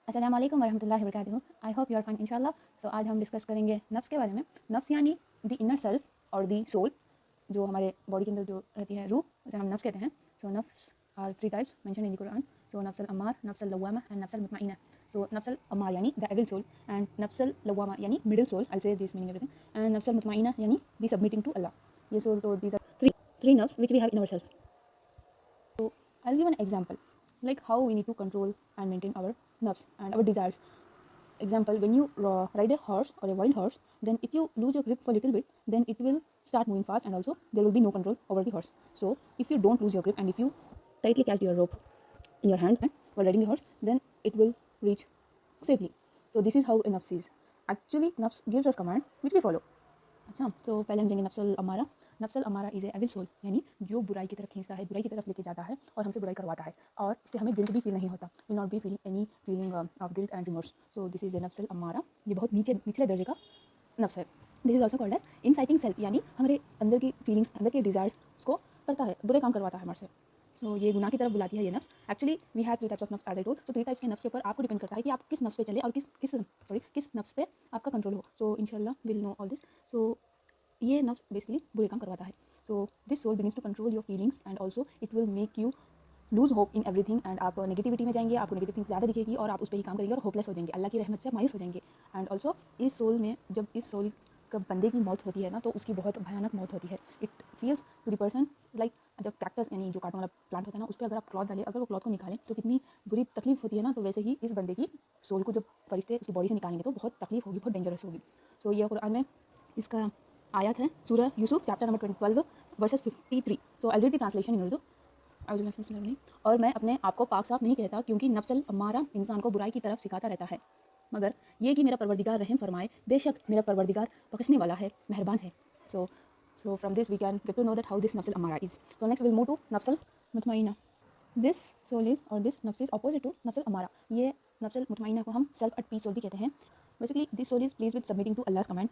अस्सलाम वालेकुम वरहमतुल्लाहि वबरकातुहू। I hope you are fine इंशाल्लाह। सो आज हम डिस्कस करेंगे नफ्स के बारे में। नफ्स यानी द इनर सेल्फ और द सोल, जो हमारे बॉडी के अंदर जो रहती है रूह, उसे हम नफ्स कहते हैं। सो नफ्स are 3 types mention in the Quran. So नफ्स अल अम्मार, नफ्स अल लव्वामा एंड नफ्स अल मुतमइन्ना। सो नफ्स अल अम्मार यानी द एविल सोल, एंड नफ्स अल लव्वामा यानी मिडिल सोल, आई से दिस मीनिंग एवरीथिंग, एंड नफ्स अल मुतमइन्ना यानी द सबमिटिंग टू अल्लाह। ये सोल, तो दीज आर थ्री नफ्स which we have in ourselves. So I'll give an example, like how we need to control and maintain our nerves and our desires. Example, when you ride a horse or a wild horse, then if you lose your grip for a little bit, then it will start moving fast, and also there will be no control over the horse. So if you don't lose your grip and if you tightly catch your rope in your hand and while riding the horse, then it will reach safely. So this is how a nafs is. Actually, nafs gives us command which we follow. अच्छा, तो पहले हम जाएंगे नफ्सल अमारा। नफ्सल अमारा is a evil soul, यानी जो बुराई की तरफ खींचता है, बुराई की तरफ लेके जाता है और हमसे बुराई करवाता है, और इससे हमें गिल्ट भी फील नहीं होता। Will not be feeling any feeling of guilt and remorse. So this is a नफ्सल अमारा। ये बहुत निचले दर्जे का नफ्स है। This is also called as inciting self, यानी हमारे अंदर की फीलिंग्स, अंदर के डिज़ायर्स को करता है, बुरे काम करवाता है हमारे से। तो ये गुनाह की तरफ बुलाती है ये नफ्स। Actually we have 3 types of नफ्स as I told. So 3 types के नफ्स के ऊपर आपको डिपेंड करता है कि आप किस नफ्स पे चले और किस नफ्स पे आपका कंट्रोल हो। सो इंशाल्लाह will know all this. So ये नफ्स बेसिकली बुरे काम करवाता है। So this soul begins to control your feelings and also it will make you lose hope in everything, and आप नेगेटिविटी में जाएंगे, आपको नेगेटिव थिंग्स ज़्यादा दिखेगी और आप उस पर ही काम करेंगे और होपलेस हो जाएंगे, अल्लाह की रहमत से मायूस हो जाएंगे। एंड ऑल्सो इस सोल में, जब इस सोल का बंदे की मौत होती है ना, तो उसकी बहुत भयानक मौत होती है। It feels to the person like, जब कैक्टस यानी जो काटने वाला प्लांट होता है ना, उस पर अगर आप क्लॉथ डालें, अगर वो क्लॉथ को निकालें तो कितनी बुरी तकलीफ होती है ना, तो वैसे ही इस बंदे की सोल को जब फरिश्ते उसकी बॉडी से निकालेंगे तो बहुत तकलीफ होगी, बहुत डेंजरस होगी। सो ये कुरान में इसका आयत है, सूरह Yusuf chapter number 12 versus 53। So I read the translation in Urdu. और मैं अपने आप को पाक साफ नहीं कहता, क्योंकि नफ्सल अम्मारा इंसान को बुराई की तरफ सिखाता रहता है, मगर ये कि मेरा परवरदिगार रहम फरमाए, बेशक मेरा परवरदिगार बख्शने वाला है, मेहरबान है। So from this we can get to know that how this नफ्सल अम्मारा is. So next will move to नफ्सल मुतमइना। दिस सोल इज, और दिस नफ्स इज ऑपोजिट टू नफ्सल अम्मारा। ये नफ्सल मुतमइना को हम सेल्फ एट पीस सोल भी कहते हैं। Basically, this soul is pleased with submitting to Allah's command,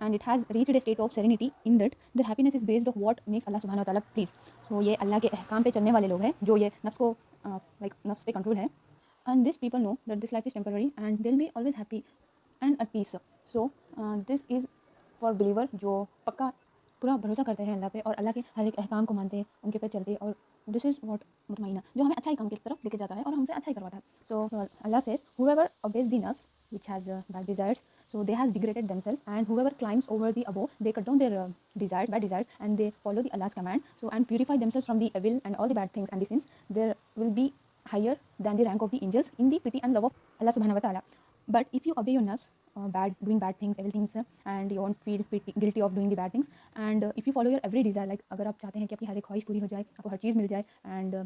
and it has reached a state of serenity in that their happiness is based on what makes Allah subhanahu wa ta'ala pleased. So ये अल्लाह के अहकाम पे चलने वाले लोग हैं, जो ये नफ्स को नफ्स पे कंट्रोल है। And these people know that this life is temporary and they'll be always happy and at peace. So this is for believer, जो पक्का पूरा भरोसा करते हैं अल्लाह पे और अल्लाह के हर एक अहकाम को मानते हैं, उनके पे चलते हैं, और दिस इज़ व्हाट मुतमइना, जो हमें अच्छा ही काम की तरफ लेके जाता है और हमसे अच्छा ही करवाता है। सो Allah says, whoever obeys the nafs which has bad desires, so they has degraded themselves, and whoever climbs over the above, they cut down their desires, bad desires, and they follow the Allah's command, so and purify themselves from the evil and all the bad things and the sins, there will be higher than the rank of the angels in the pity and love of Allah subhanahu wa ta'ala. But if you obey your nafs, doing bad things, evil things, and you won't feel guilty of doing the bad things, and if you follow your every desire, like अगर आप चाहते हैं कि आपकी हर एक ख्वाहिश पूरी हो जाए, आपको हर चीज़ मिल जाए, and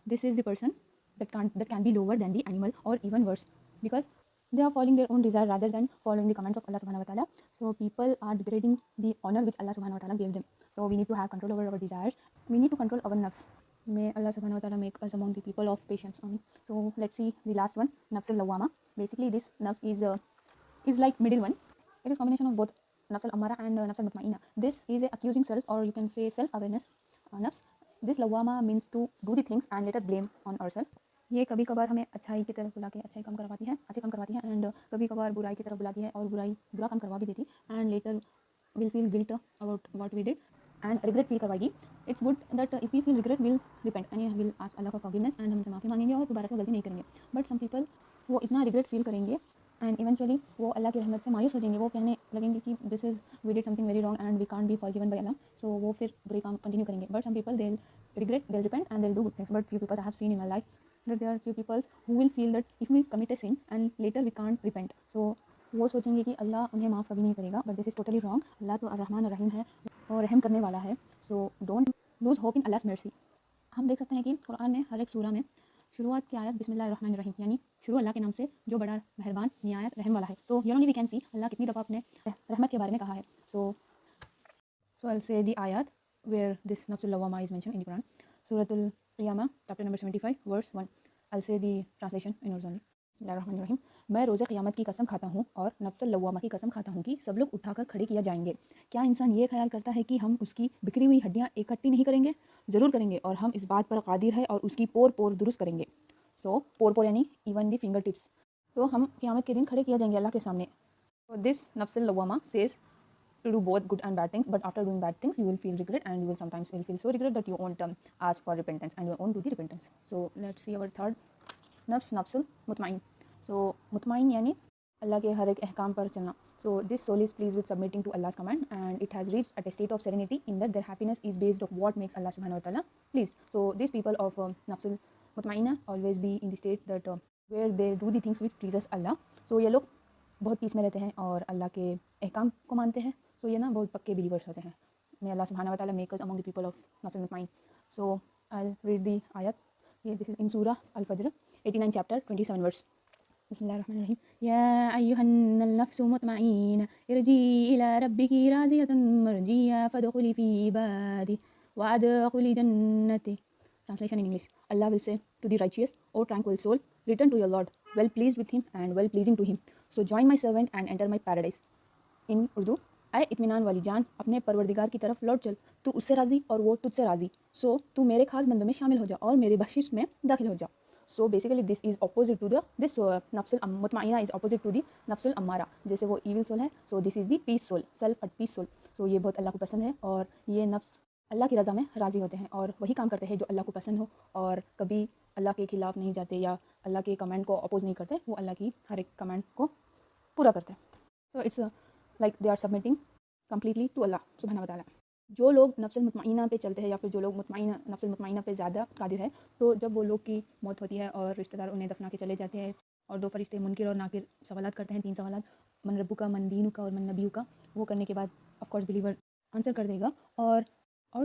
this is the person that can be lower than the animal or even worse, because they are following their own desire rather than following the commands of Allah subhanahu wa ta'ala. So people are degrading the honor which Allah subhanahu wa ta'ala gave them. So we need to have control over our desires. We need to control our nafs. May Allah subhanahu wa ta'ala make us among the people of patience. So let's see the last one, nafs al-lawwama. Basically this nafs is like middle one. It is combination of both nafs al-ammara and nafs al-mutma'inna. This is a accusing self, or you can say self-awareness nafs. This lawwama means to do the things and later blame on ourselves. ये कभी कभार हमें अच्छाई की तरफ बुला के अच्छाई काम करवाती है, अच्छे काम करवाती है, एंड कभी कभार बुराई की तरफ बुलाती है और बुरा काम करवा भी देती, and later will feel guilt about what we did and regret feel करवाएगी। It's good that if we feel regret will repent and will ask Allah for forgiveness, and हमसे माफ़ी मांगेंगे और दोबारा से गलती नहीं करेंगे। बट सम पीपल, वो इतना रिग्रेट फील करेंगे एंड इवेंचुअली वो अल्लाह की रहमत से मायूस हो जाएंगे, वो कहने लगेंगे कि this is we did something very wrong and we can't be forgiven by Allah. So वो फिर बुरे काम कंटिन्यू करेंगे। But some people they regret, they'll repent and they'll do good things. But few people I have seen in my life that there are few people who will feel that if we commit a sin and later we can't repent, so वो सोचेंगे कि अल्लाह उन्हें माफ़ कभी नहीं करेगा। But this is totally wrong. Allah तो अर्रहमान अर्रहीम है और रहम करने वाला है। So don't lose hope in Allah's mercy. हम देख सकते हैं कि कुरान में हर एक सूरा में शुरुआत की आयत बिस्मिल्लाहिर्रहमानिर्रहीम, यानी शुरू अल्लाह के नाम से जो बड़ा मेहरबान निहायत रहम वाला है। So here only we can see Allah कितनी दफ़ा अपने रहमत के बारे में कहा है। So I'll say the ayat where this nafsul lawwama is mentioned in the Quran. Suratul Qiyamah, chapter number 75, verse 1. I'll say the translation in Urdu. बिस्मिल्लाहिर्रहमानिर्रहीम। मैं रोज़े क़यामत की कसम खाता हूँ और नफ्सल लव्वामा की कसम खाता हूँ कि सब लोग उठाकर खड़े किया जाएंगे। क्या इंसान ये ख्याल करता है कि हम उसकी बिखरी हुई हड्डियाँ इकट्ठी नहीं करेंगे? ज़रूर करेंगे, और हम इस बात पर कादिर है और उसकी पोर पोर दुरुस्त करेंगे। सो पोर पोर यानी इवन दी फिंगर टिप्स, तो हम क़यामत के दिन खड़े किया जाएंगे अल्लाह के सामने. So this nafs al-lawwama says to do both good and bad things, but after doing bad things you will feel regret, and you will sometimes feel so regret that you won't ask for repentance, and you won't do the repentance. So let's see our third nafs, nafsul mutmain. So mutmain यानी अल्लाह के हर एक अहकाम पर चलना. So this soul is pleased with submitting to Allah's command, and it has reached at a state of serenity in that their happiness is based on what makes Allah subhanahu wa ta'ala pleased. So these people of nafsul mutmaina always be in the state that where they do the things which pleases Allah. So ये लोग बहुत piece में रहते हैं और अल्लाह के अहकाम को मानते हैं. सो ये ना बहुत पक्के बिलीवर्स होते हैं. मे अल्लाह सुब्हानहू व तआला make us among the people of नफ्स मुतमईन. सो आई विल रीड द आयत. ये दिस इज इन सूरह अल फज्र 89 चैप्टर 27 वर्स. बिस्मिल्लाहिर्रहमानिर्रहीम. या अय्युहन नफ्सु मुतमईना इरजी इला रब्बिकी राज़ियतन मरजिया फदखुली फी इबादी वअदखुली जन्नती. Translation in English. Allah will say to the righteous, O tranquil soul, return to your Lord, well pleased with him and well pleasing to him. So join my servant and enter my paradise. In Urdu, आए इत्मीनान वाली जान, अपने परवरदिगार की तरफ लौट चल. तू उससे राज़ी और वो तुझसे राज़ी. सो तू मेरे खास बंदों में शामिल हो जा और मेरी बख्शिश में दाखिल हो जा. So basically this is opposite to the this नफ्सुल मुतमईना इज़ अपोजिट टू द नफ्सुल अम्मारा. जैसे वो ईविल सोल है, so this is the peace soul, self at peace soul. So ये बहुत अल्लाह को पसंद है और ये नफ्स अल्लाह की रज़ा में राज़ी होते हैं और वही काम करते हैं जो अल्लाह को पसंद हो और कभी अल्लाह के ख़िलाफ़ नहीं जाते या अल्लाह के कमांड को अपोज़ नहीं करते. वो अल्लाह की हर एक कमांड को पूरा करते हैं. So it's like they are submitting completely to Allah सुब्हानहू व तआला. जो लोग नफ्स मुतमईना पे चलते हैं या फिर जो लोग नफ्स मुतमईना पे ज़्यादा कादिर है, तो जब वो लोग की मौत होती है और रिश्तेदार उन्हें दफना के चले जाते हैं और दो फरिश्ते मुनकिर और नाकिर सवालात करते हैं, 3 सवालात, मन रब्बु का, मन दीनु का और मन नबीयु का. वो करने के बाद ऑफकोर्स बिलीवर आंसर कर देगा. और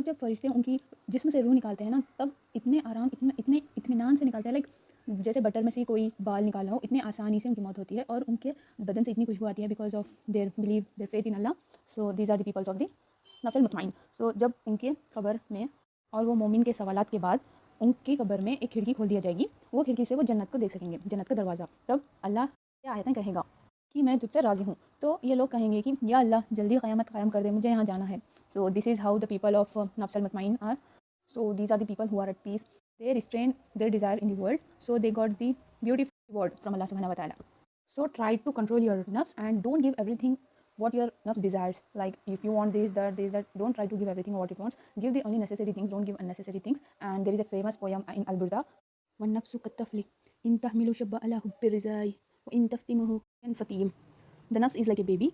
जब फरिश्ते उनकी जिस्म से रूह निकालते हैं ना, तब इतने आराम, इतने इत्मीनान से निकालते हैं, लाइक जैसे बटर में से कोई बाल निकाला हो, इतने आसानी से उनकी मौत होती है और उनके बदन से इतनी खुशबू आती है because of their believe, their faith in Allah. So these are the peoples of the नफ्स मुतमईन. सो जब उनके कब्र में और वो मोमिन के सवालात के बाद उनकी कब्र में एक खिड़की खोल दिया जाएगी. वो खिड़की से वो जन्नत को देख सकेंगे, जन्नत का दरवाज़ा. तब अल्लाह क्या आयतें कहेगा कि मैं तुझसे राज़ी हूँ. तो ये लोग कहेंगे कि या अल्लाह जल्दी क़यामत क़ायम कर दे, मुझे यहाँ जाना है. So this is how the people of nafs al-mutmain are. So these are the people who are at peace. They restrain their desire in the world. So they got the beautiful reward from Allah subhanahu wa ta'ala. So try to control your nafs and don't give everything what your nafs desires. Like if you want this, that, don't try to give everything what it wants. Give the only necessary things, don't give unnecessary things. And there is a famous poem in Al-Burda. وَالنَّفْسُ كَالطَّفْلِ إِن تَحْمِلُ شَبَّ عَلَى حُبِّ الرِّزَاءِ وَإِن تَفْتِمُهُ يَنْفَتِيمُ. The nafs is like a baby,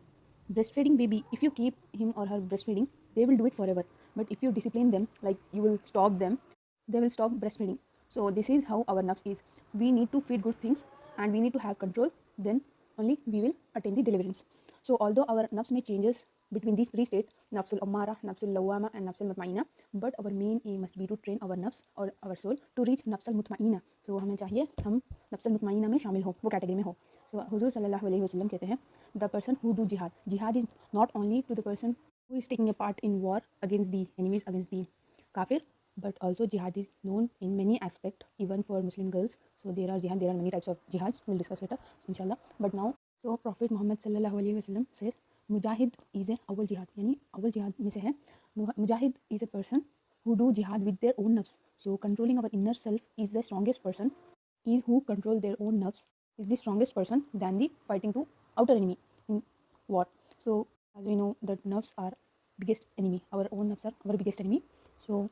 breastfeeding baby. If you keep him or her breastfeeding, they will do it forever. But if you discipline them, like you will stop them, they will stop breastfeeding. So this is how our nafs is. We need to feed good things and we need to have control. Then only we will attain the deliverance. So although our nafs may changes between these 3 states, nafsul ammara, nafsul lawwama and nafsul mutmaina, but our main aim must be to train our nafs or our soul to reach nafsul mutmaina. So हमें चाहिए हम nafsul mutmaina में शामिल हो, वो category में हो. So हुजूर सल्लल्लाहु अलैहि वसल्लम कहते हैं, the person who do jihad. Jihad is not only to the person who is taking a part in war against the enemies, against the kafir, but also jihad is known in many aspects, even for Muslim girls. So there are many types of jihads. We'll discuss later, inshallah. But now, so Prophet Muhammad sallallahu alaihi wasallam says, Mujahid is a awal jihad. Yani awal jihad में से है. Mujahid is a person who do jihad with their own nafs. So controlling our inner self is the strongest person. Is who control their own nafs is the strongest person than the fighting to outer enemy in war. So as we know that nafs are biggest enemy. Our own nafs are our biggest enemy. So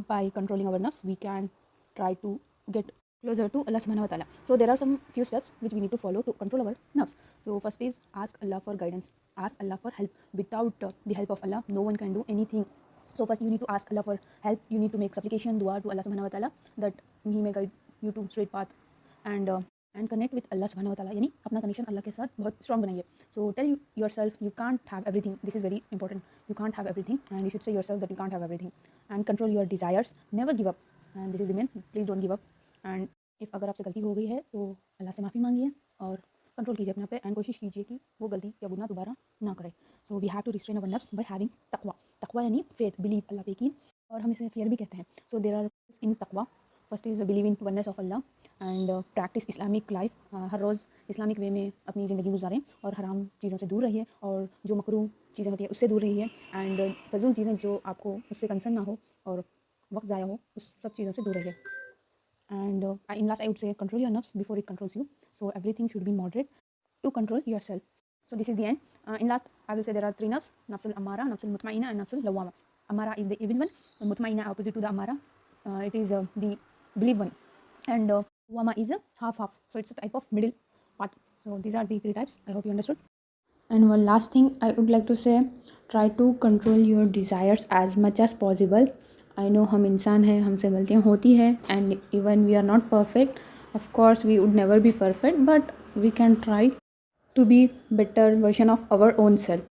by controlling our nafs, we can try to get closer to Allah subhanahu wa ta'ala. So there are some few steps which we need to follow to control our nafs. So first is ask Allah for guidance. Ask Allah for help. Without the help of Allah, no one can do anything. So first you need to ask Allah for help. You need to make supplication, dua to Allah subhanahu wa ta'ala that He may guide you to straight path and connect with Allah subhanahu wa ta'ala. यानी अपना connection अल्लाह के साथ बहुत strong बनाइए. So tell yourself you can't have everything. This is very important. You can't have everything and you should say yourself that you can't have everything. And control your desires. Never give up. And this is the main. Please don't give up. And if अगर आपसे गलती हो गई है तो अल्लाह से माफ़ी मांगिए और कंट्रोल कीजिए अपने पे एंड कोशिश कीजिए कि वो गलती या गुनाह दोबारा ना करें. So we have to restrain our नफ्स बाय हैविंग तकवा. तकवा यानी फेथ, बिलीव, अल्लाह पे यकीन, और हम इसे फियर भी कहते हैं. सो देयर आर इन तकवा. First is believe in oneness of Allah and practice Islamic life. हर रोज़ इस्लामिक वे में अपनी ज़िंदगी गुजारें और हराम चीज़ों से दूर रहिए और जो मकरूह चीज़ें होती हैं उससे दूर रहिए एंड फजूल चीज़ें जो आपको उससे कंसर्न ना हो और वक्त ज़ाया हो उस सब चीज़ों से दूर रहिए. And in last I would say control your nerves before it controls you. So everything should be moderate to control yourself. So this is the end. In last, I will say there are 3 nafs: nafs al-ammara, nafs al-mutmainna, and nafs al-lawwama. Ammara is the evil one, and mutmainna opposite to the ammara. It is the believe one, and lawwama is a half. So it's a type of middle path. So these are the 3 types. I hope you understood. And one last thing I would like to say, try to control your desires as much as possible. I know हम इंसान हैं, हमसे गलतियाँ होती है, and even we are not perfect. Of course we would never be perfect, but we can try to be better version of our own self.